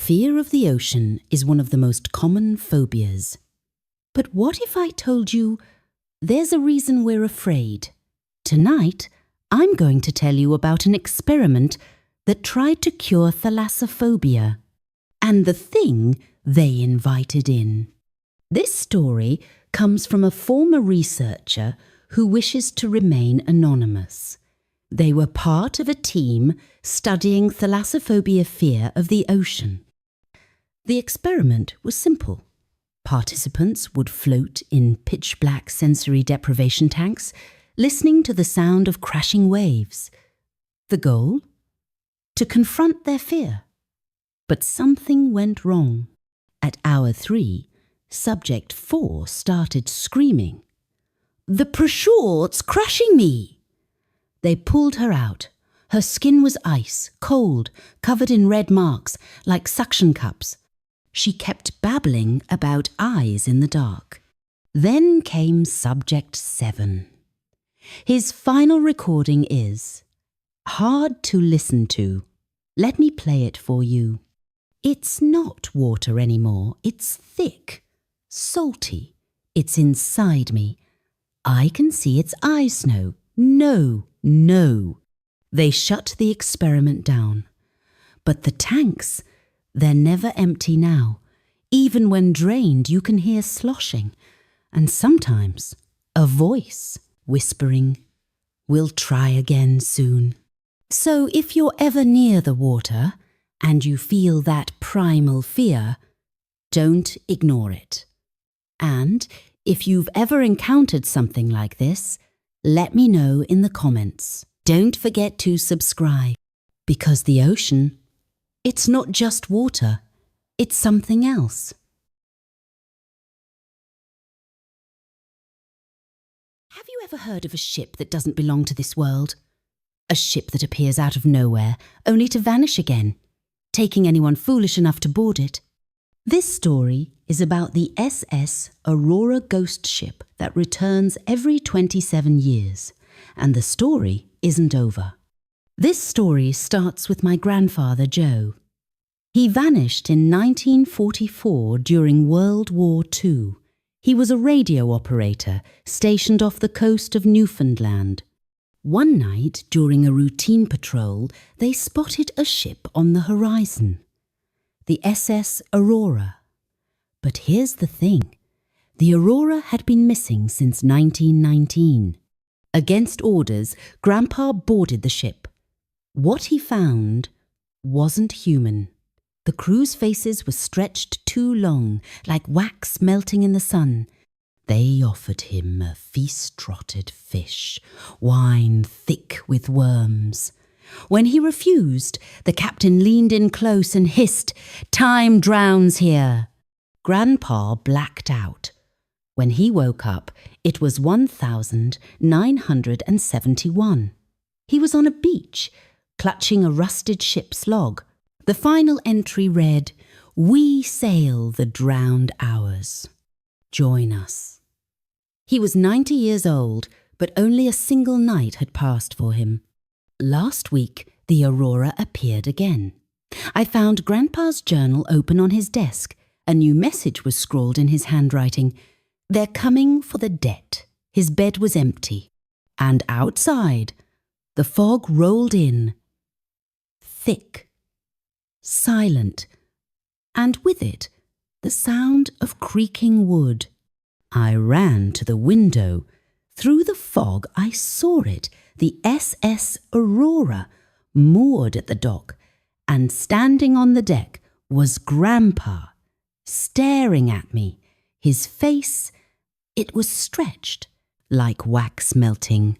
Fear of the ocean is one of the most common phobias. But what if I told you there's a reason we're afraid? Tonight, I'm going to tell you about an experiment that tried to cure thalassophobia and the thing they invited in. This story comes from a former researcher who wishes to remain anonymous. They were part of a team studying thalassophobia fear of the ocean. The experiment was simple. Participants would float in pitch-black sensory deprivation tanks, listening to the sound of crashing waves. The goal? To confront their fear. But something went wrong. At hour 3, subject 4 started screaming. "The prosciutto's crushing me!" They pulled her out. Her skin was ice, cold, covered in red marks, like suction cups. She kept babbling about eyes in the dark. Then came subject 7. His final recording is hard to listen to. Let me play it for you. It's not water anymore. It's thick, salty. It's inside me. I can see its eyes now. No, no. They shut the experiment down. But the tanks, they're never empty now. Even when drained, you can hear sloshing. And sometimes a voice whispering, "We'll try again soon." So if you're ever near the water and you feel that primal fear, don't ignore it. And if you've ever encountered something like this, let me know in the comments. Don't forget to subscribe, because the ocean, it's not just water, it's something else. Have you ever heard of a ship that doesn't belong to this world? A ship that appears out of nowhere, only to vanish again, taking anyone foolish enough to board it. This story is about the SS Aurora ghost ship that returns every 27 years, and the story isn't over. This story starts with my grandfather, Joe. He vanished in 1944 during World War II. He was a radio operator stationed off the coast of Newfoundland. One night, during a routine patrol, they spotted a ship on the horizon. The SS Aurora. But here's the thing. The Aurora had been missing since 1919. Against orders, Grandpa boarded the ship. What he found wasn't human. The crew's faces were stretched too long, like wax melting in the sun. They offered him a feast-trotted fish, wine thick with worms. When he refused, the captain leaned in close and hissed, "Time drowns here." Grandpa blacked out. When he woke up, it was 1971. He was on a beach, clutching a rusted ship's log. The final entry read, "We sail the drowned hours. Join us." He was 90 years old, but only a single night had passed for him. Last week, the Aurora appeared again. I found Grandpa's journal open on his desk. A new message was scrawled in his handwriting. They're coming for the debt. His bed was empty. And outside, the fog rolled in. Thick. Silent. And with it, the sound of creaking wood. I ran to the window. Through the fog, I saw it, the SS Aurora, moored at the dock, and standing on the deck was Grandpa, staring at me. His face, it was stretched, like wax melting.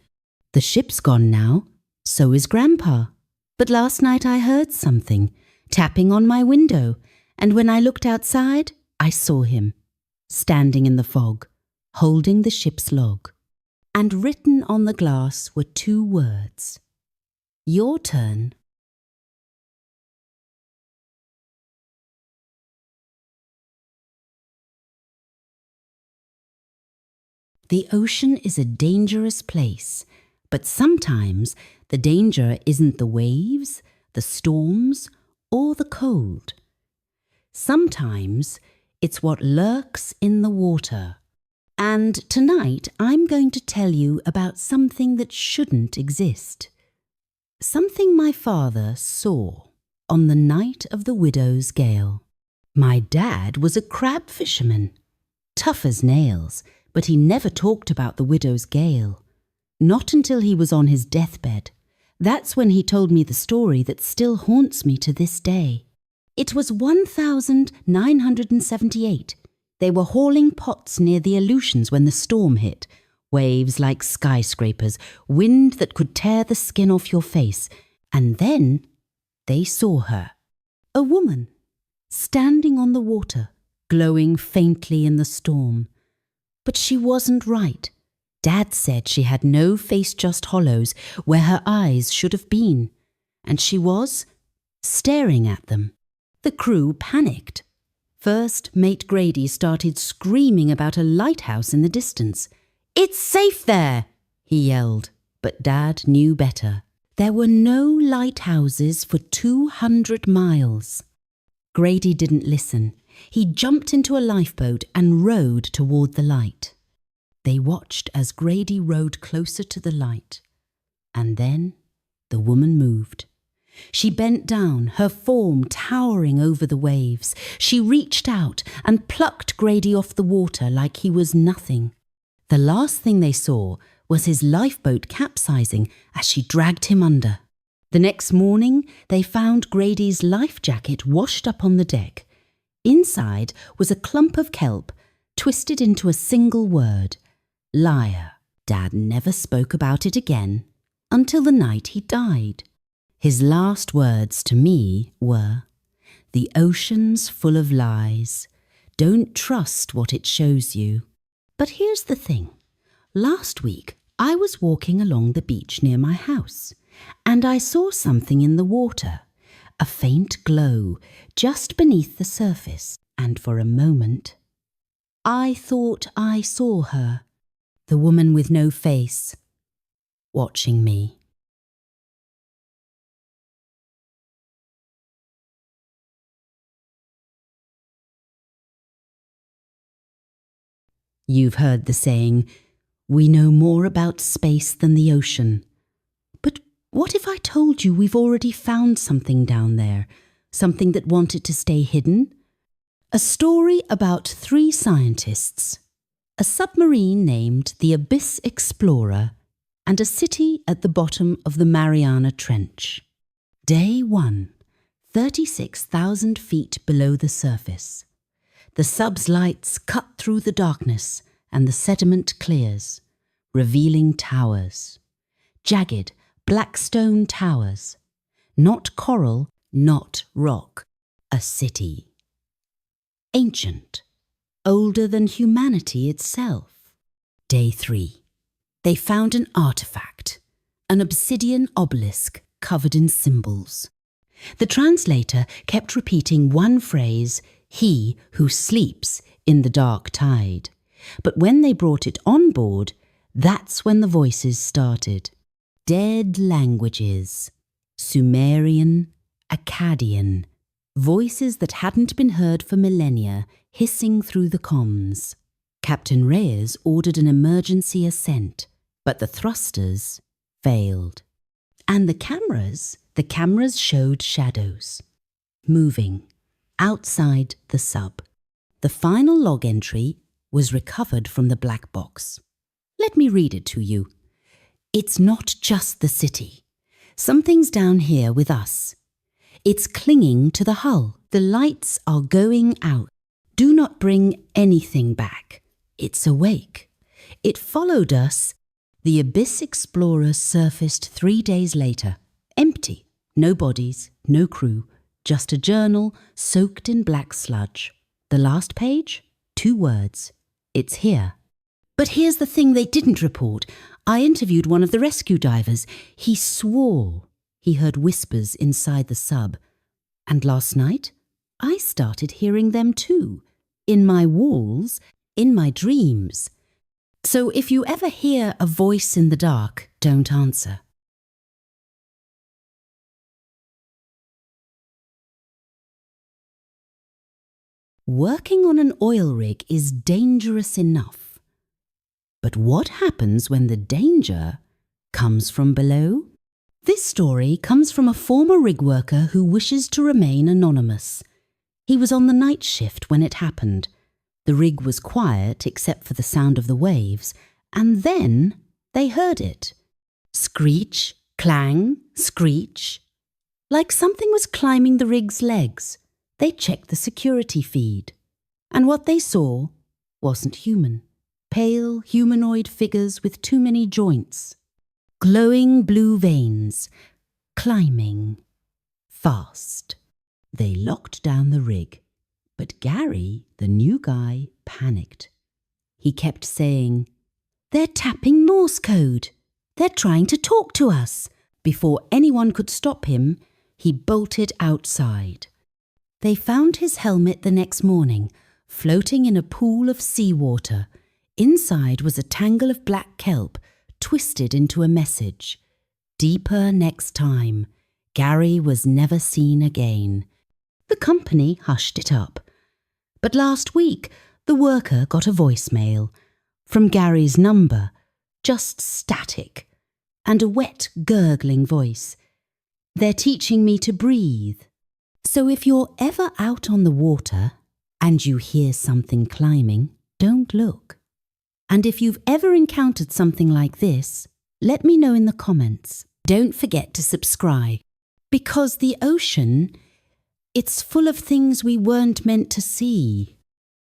The ship's gone now, so is Grandpa. But last night I heard something, tapping on my window, and when I looked outside, I saw him, standing in the fog, holding the ship's log. And written on the glass were 2 words. Your turn. The ocean is a dangerous place, but sometimes the danger isn't the waves, the storms, or the cold. Sometimes it's what lurks in the water. And tonight I'm going to tell you about something that shouldn't exist. Something my father saw on the night of the widow's gale. My dad was a crab fisherman, tough as nails, but he never talked about the widow's gale. Not until he was on his deathbed. That's when he told me the story that still haunts me to this day. It was 1978. They were hauling pots near the Aleutians when the storm hit. Waves like skyscrapers, wind that could tear the skin off your face. And then they saw her. A woman, standing on the water, glowing faintly in the storm. But she wasn't right. Dad said she had no face-just hollows where her eyes should have been. And she was staring at them. The crew panicked. First, Mate Grady started screaming about a lighthouse in the distance. "It's safe there!" he yelled. But Dad knew better. There were no lighthouses for 200 miles. Grady didn't listen. He jumped into a lifeboat and rowed toward the light. They watched as Grady rowed closer to the light. And then the woman moved. She bent down, her form towering over the waves. She reached out and plucked Grady off the water like he was nothing. The last thing they saw was his lifeboat capsizing as she dragged him under. The next morning, they found Grady's life jacket washed up on the deck. Inside was a clump of kelp twisted into a single word, liar. Dad never spoke about it again until the night he died. His last words to me were, "The ocean's full of lies. Don't trust what it shows you." But here's the thing. Last week, I was walking along the beach near my house, and I saw something in the water, a faint glow just beneath the surface, and for a moment, I thought I saw her, the woman with no face, watching me. You've heard the saying, "We know more about space than the ocean." But what if I told you we've already found something down there, something that wanted to stay hidden? A story about 3 scientists, a submarine named the Abyss Explorer, and a city at the bottom of the Mariana Trench. Day 1, 36,000 feet below the surface. The sub's lights cut through the darkness and the sediment clears, revealing towers. Jagged, black stone towers. Not coral, not rock. A city. Ancient. Older than humanity itself. Day 3. They found an artifact, an obsidian obelisk covered in symbols. The translator kept repeating one phrase, "He who sleeps in the dark tide." But when they brought it on board, that's when the voices started. Dead languages. Sumerian, Akkadian. Voices that hadn't been heard for millennia, hissing through the comms. Captain Reyes ordered an emergency ascent, but the thrusters failed. And the cameras showed shadows, moving outside the sub. The final log entry was recovered from the black box. Let me read it to you. It's not just the city. Something's down here with us. It's clinging to the hull. The lights are going out. Do not bring anything back. It's awake. It followed us. The Abyss Explorer surfaced 3 days later. Empty. No bodies, no crew. Just a journal soaked in black sludge. The last page? 2 words. It's here. But here's the thing they didn't report. I interviewed one of the rescue divers. He swore he heard whispers inside the sub. And last night, I started hearing them too. In my walls, in my dreams. So if you ever hear a voice in the dark, don't answer. Working on an oil rig is dangerous enough. But what happens when the danger comes from below? This story comes from a former rig worker who wishes to remain anonymous. He was on the night shift when it happened. The rig was quiet except for the sound of the waves, and then they heard it. Screech, clang, screech. Like something was climbing the rig's legs. They checked the security feed, and what they saw wasn't human. Pale, humanoid figures with too many joints. Glowing blue veins, climbing fast. They locked down the rig, but Gary, the new guy, panicked. He kept saying, "They're tapping Morse code. They're trying to talk to us." Before anyone could stop him, he bolted outside. They found his helmet the next morning, floating in a pool of seawater. Inside was a tangle of black kelp, twisted into a message. Deeper next time. Gary was never seen again. The company hushed it up. But last week, the worker got a voicemail. From Gary's number, just static, and a wet, gurgling voice. "They're teaching me to breathe. So if you're ever out on the water and you hear something climbing, don't look. And if you've ever encountered something like this, let me know in the comments. Don't forget to subscribe, because the ocean, it's full of things we weren't meant to see."